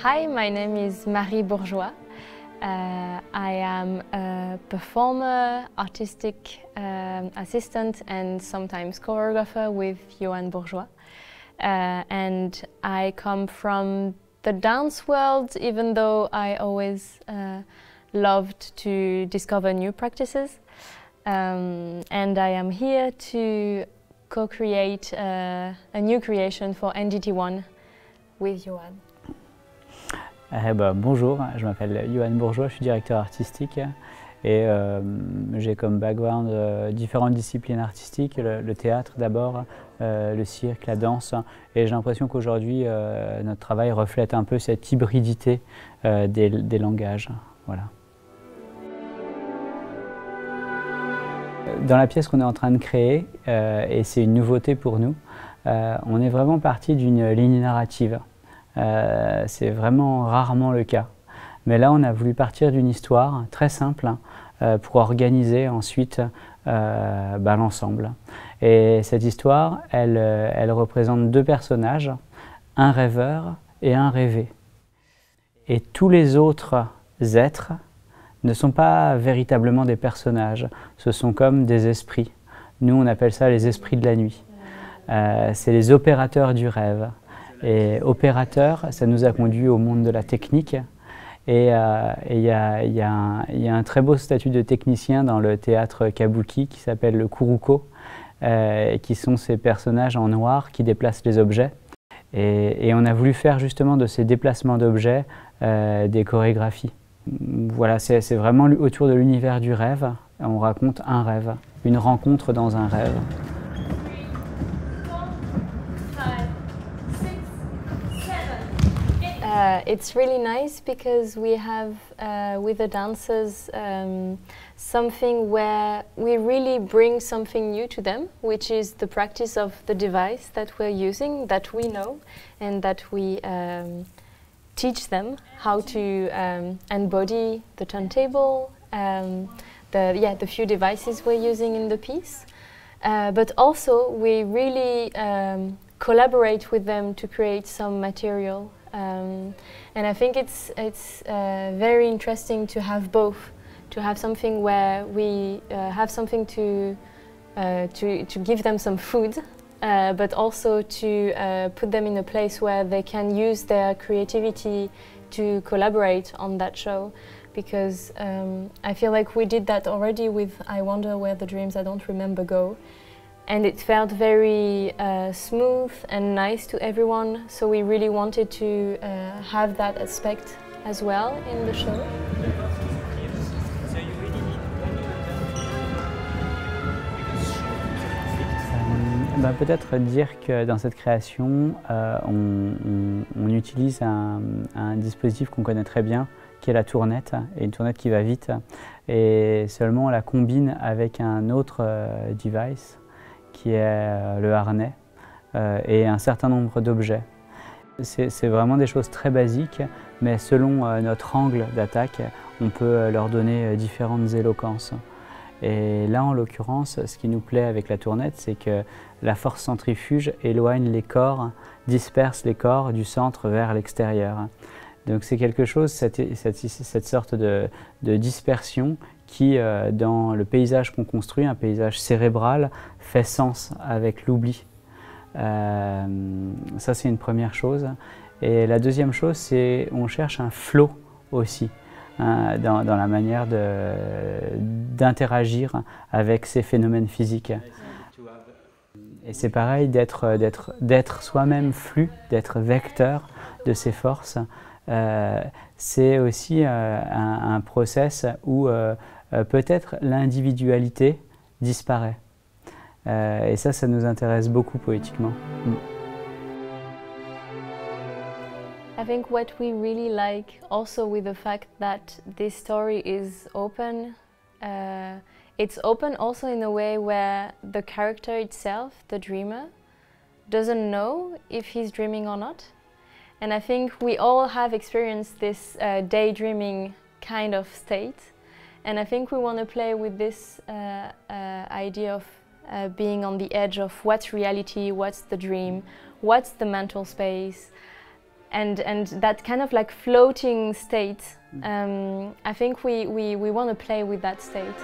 Hi, my name is Marie Bourgeois. I am a performer, artistic assistant and sometimes choreographer with Johan Bourgeois. And I come from the dance world, even though I always loved to discover new practices. And I am here to co-create a new creation for NGT1 with Johan. Bonjour, je m'appelle Johan Bourgeois, je suis directeur artistique et j'ai comme background différentes disciplines artistiques, le théâtre d'abord, le cirque, la danse, et j'ai l'impression qu'aujourd'hui notre travail reflète un peu cette hybridité des langages. Voilà. Dans la pièce qu'on est en train de créer, et c'est une nouveauté pour nous, on est vraiment parti d'une ligne narrative. C'est vraiment rarement le cas. Mais là, on a voulu partir d'une histoire très simple pour organiser ensuite l'ensemble. Et cette histoire, elle représente deux personnages, un rêveur et un rêvé. Et tous les autres êtres ne sont pas véritablement des personnages, ce sont comme des esprits. Nous, on appelle ça les esprits de la nuit. C'est les opérateurs du rêve. Et opérateur, ça nous a conduit au monde de la technique. Et il y a un très beau statut de technicien dans le théâtre kabuki qui s'appelle le kuruko, qui sont ces personnages en noir qui déplacent les objets. Et on a voulu faire justement de ces déplacements d'objets des chorégraphies. Voilà, c'est vraiment autour de l'univers du rêve. On raconte un rêve, une rencontre dans un rêve. It's really nice because we have with the dancers something where we really bring something new to them, which is the practice of the device that we're using, that we know, and that we teach them how to embody the turntable, the few devices we're using in the piece. But also we really collaborate with them to create some material. And I think it's very interesting to have both, to have something where we have something to give them some food, but also to put them in a place where they can use their creativity to collaborate on that show. Because I feel like we did that already with I Wonder Where the Dreams I Don't Remember Go. And it felt very smooth and nice to everyone, so we really wanted to have that aspect as well in the show. Peut-être dire que dans cette création, on utilise un dispositif qu'on connaît très bien, qui est la tournette, et une tournette qui va vite, et seulement on la combine avec un autre device, qui est le harnais et un certain nombre d'objets. C'est vraiment des choses très basiques, mais selon notre angle d'attaque, on peut leur donner différentes éloquences. Et là, en l'occurrence, ce qui nous plaît avec la tournette, c'est que la force centrifuge éloigne les corps, disperse les corps du centre vers l'extérieur. Donc c'est quelque chose, cette sorte de dispersion qui, dans le paysage qu'on construit, un paysage cérébral, fait sens avec l'oubli. Ça, c'est une première chose. Et la deuxième chose, c'est qu'on cherche un flow aussi, hein, dans la manière d'interagir avec ces phénomènes physiques. Et c'est pareil d'être soi-même flux, d'être vecteur de ces forces. C'est aussi un process où peut-être l'individualité disparaît. Et ça nous intéresse beaucoup poétiquement. I think what we really like also with the fact that this story is open, it's open also in a way where the character itself, the dreamer, doesn't know if he's dreaming or not. And I think we all have experienced this daydreaming kind of state. And I think we want to play with this idea of being on the edge of what's reality, what's the dream, what's the mental space, and that kind of like floating state. I think we want to play with that state.